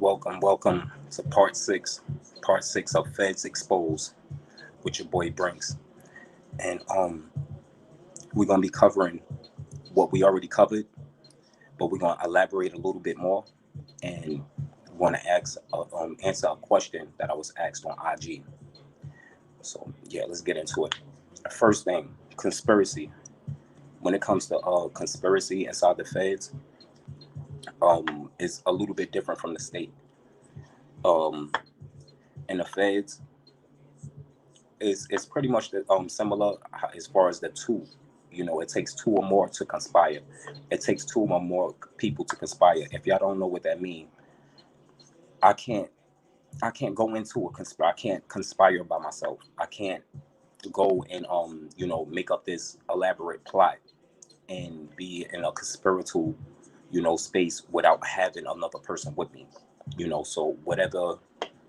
Welcome to part six of Feds Exposed with your boy Brinks. And we're gonna be covering what we already covered, but we're gonna elaborate a little bit more and want to answer a question that I was asked on IG. So yeah, let's get into it. First thing, conspiracy. When it comes to conspiracy inside the Feds, is a little bit different from the state. Um, in the Feds, is pretty much similar as far as the two. It takes two or more to conspire. It takes two or more people to conspire. If y'all don't know what that means, I can't I can't go into a conspire. I can't conspire by myself. I can't go and make up this elaborate plot and be in a conspiratorial space without having another person with me. So whatever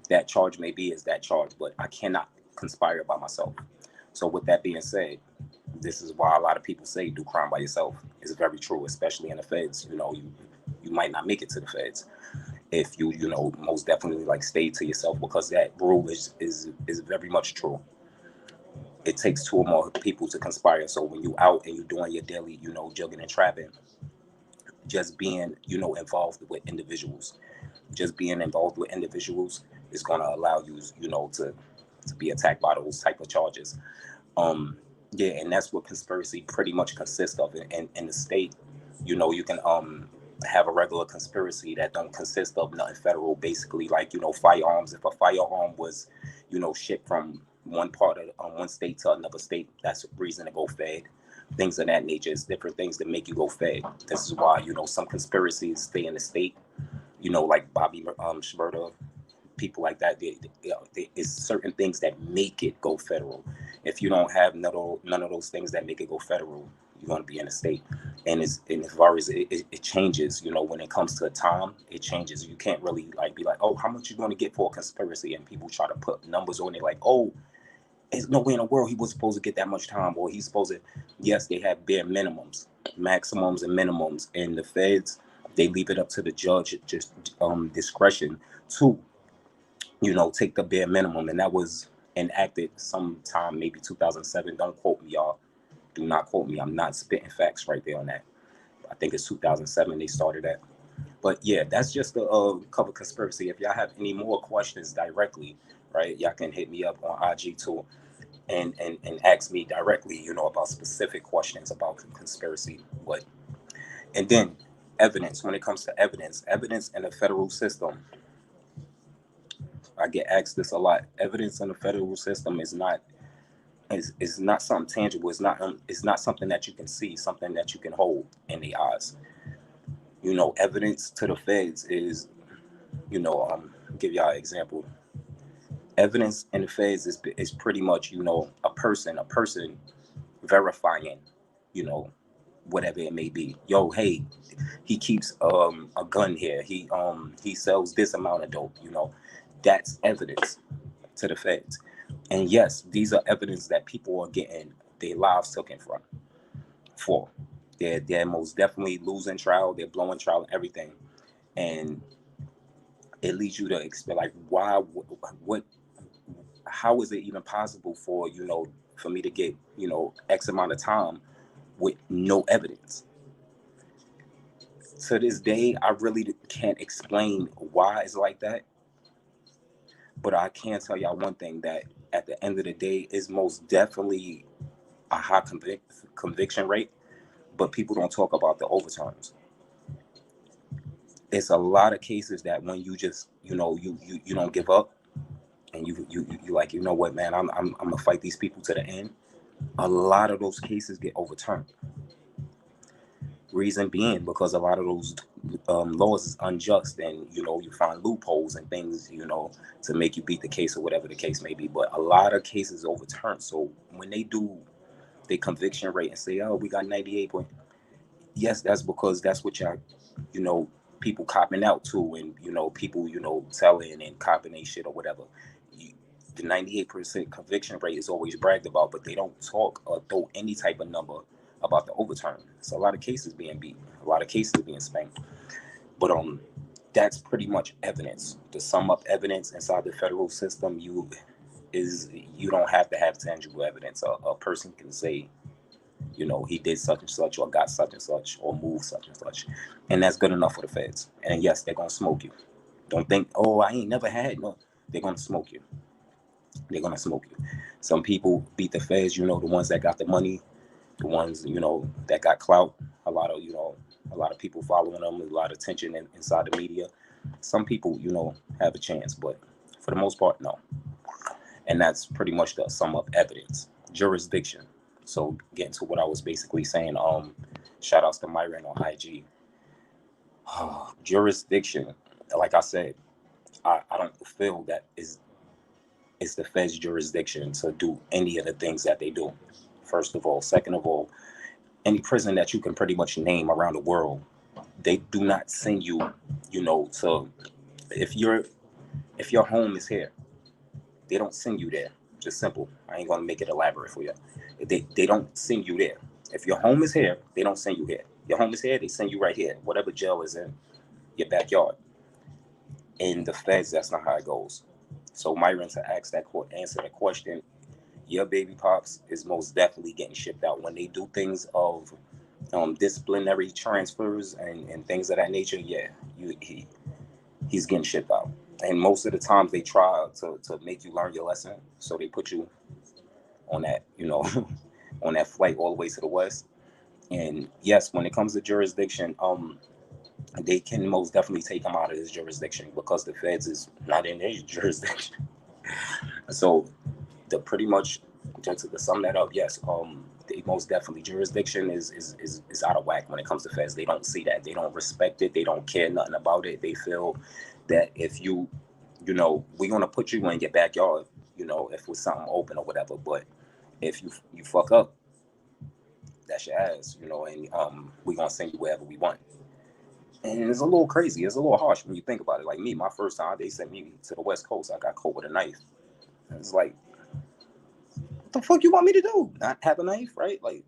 that charge may be is that charge, but I cannot conspire by myself. So with that being said, this is why a lot of people say do crime by yourself. It's very true, especially in the feds. You might not make it to the feds if you most definitely like stay to yourself, because that rule is very much true. It takes two or more people to conspire. So when you out and you doing your daily jugging and trapping, just being involved with individuals, just being involved with individuals is going to allow you to be attacked by those type of charges. um yeah, and that's what conspiracy pretty much consists of in the state. You can have a regular conspiracy that don't consist of nothing federal, basically, like firearms. If a firearm was shipped from one part of one state to another state, that's a reason to go fed. Things of that nature is different things that make you go fed. This is why some conspiracies stay in the state, like Bobby Shmurda, people like that. It's certain things that make it go federal. If you don't have none of those things that make it go federal, you're going to be in the state. And as far as it changes, when it comes to time, it changes. You can't really like be like, oh, how much you going to get for a conspiracy? And people try to put numbers on it like, oh, there's no way in the world he was supposed to get that much time, or he's supposed to. Yes, they have bare minimums, maximums, and minimums. And the feds, they leave it up to the judge, just discretion to take the bare minimum. And that was enacted sometime maybe 2007. Don't quote me, y'all. Do not quote me. I'm not spitting facts right there on that. I think it's 2007 they started that. But yeah, that's just the cover conspiracy. If y'all have any more questions directly, right, y'all can hit me up on IG too, and ask me directly, about specific questions about conspiracy. But and then evidence. When it comes to evidence in the federal system, I get asked this a lot. Evidence in the federal system is not something tangible. It's not something that you can see, something that you can hold in the eyes. Evidence to the feds is, give y'all an example. Evidence in the feds is pretty much, a person verifying, you know, whatever it may be. Yo, hey, he keeps a gun here. He sells this amount of dope. That's evidence to the feds. And yes, these are evidence that people are getting their lives taken from for. They're most definitely losing trial. They're blowing trial and everything. And it leads you to expect, like, why, what, how is it even possible for for me to get X amount of time with no evidence? To this day, I really can't explain why it's like that. But I can tell y'all one thing, that at the end of the day, is most definitely a high conviction rate. But people don't talk about the overturns. It's a lot of cases that when you just you don't give up, and you like, what, man, I'm gonna fight these people to the end. A lot of those cases get overturned. Reason being because a lot of those laws is unjust, and you find loopholes and things to make you beat the case or whatever the case may be. But a lot of cases overturned. So when they do the conviction rate and say, oh, we got 98 point, yes, that's because that's what y'all people copping out to, and people telling and copping they shit or whatever. you, the 98% conviction rate is always bragged about, but they don't talk or throw any type of number about the overturn. So a lot of cases being beat, a lot of cases being spanked. But that's pretty much evidence. To sum up evidence inside the federal system, you don't have to have tangible evidence. A person can say, he did such and such, or got such and such, or moved such and such, and that's good enough for the feds. And yes, they're gonna smoke you. Don't think, oh, I ain't never had no. They're gonna smoke you. They're gonna smoke you. Some people beat the feds. The ones that got the money, the ones that got clout. A lot of a lot of people following them. A lot of attention inside the media. Some people have a chance, but for the most part, no. And that's pretty much the sum up evidence. Jurisdiction. So getting to what I was basically saying, shout outs to Myron on IG. Jurisdiction, like I said, I don't feel that it's the Fed's jurisdiction to do any of the things that they do. First of all. Second of all, any prison that you can pretty much name around the world, they do not send you, to if your home is here, they don't send you there. Just simple. I ain't gonna make it elaborate for you. They don't send you there. If your home is here, they don't send you here. Your home is here, they send you right here. Whatever jail is in your backyard. In the feds, that's not how it goes. So Myron, to answer that question, your baby pops is most definitely getting shipped out. When they do things of disciplinary transfers and things of that nature, yeah, he's getting shipped out. And most of the times they try to make you learn your lesson. So they put you on that, on that flight all the way to the West. And yes, when it comes to jurisdiction, they can most definitely take him out of his jurisdiction because the feds is not in their jurisdiction. So to pretty much just to sum that up, yes, they most definitely jurisdiction is out of whack when it comes to feds. They don't see that. They don't respect it. They don't care nothing about it. They feel that if we're gonna put you in your backyard, if it's something open or whatever. But if you fuck up, that's your ass, and we're gonna send you wherever we want. And it's a little crazy. It's a little harsh when you think about it. Like me, my first time they sent me to the West Coast, I got caught with a knife. And it's like, what the fuck you want me to do? Not have a knife, right? Like,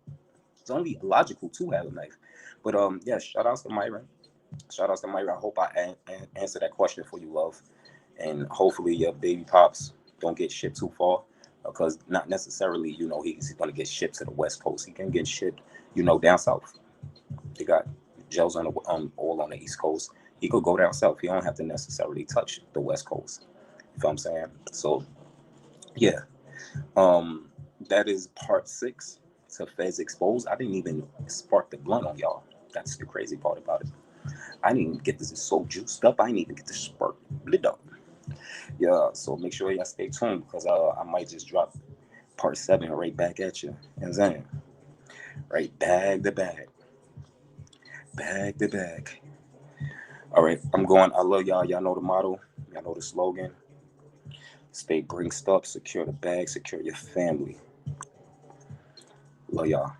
it's only logical to have a knife. But yeah, shout outs to Myron. Shout outs to Myron. I hope I answered that question for you, love. And hopefully your baby pops don't get shipped too far, because not necessarily, he's going to get shipped to the West Coast. He can get shipped, down south. They got jails all on the East Coast. He could go down south. He don't have to necessarily touch the West Coast. You know what I'm saying? So, yeah. That is part 6 to Feds Exposed. I didn't even spark the blunt on y'all. That's the crazy part about it. I didn't even get this so juiced up. I didn't even get this spark lit up. Yeah, so make sure y'all stay tuned, because I might just drop part 7 right back at you. You know what I'm saying? Right, bag the bag. Bag the bag. All right, I'm going. I love y'all. Y'all know the motto. Y'all know the slogan. Stay brinked up, secure the bag, secure your family. Love y'all.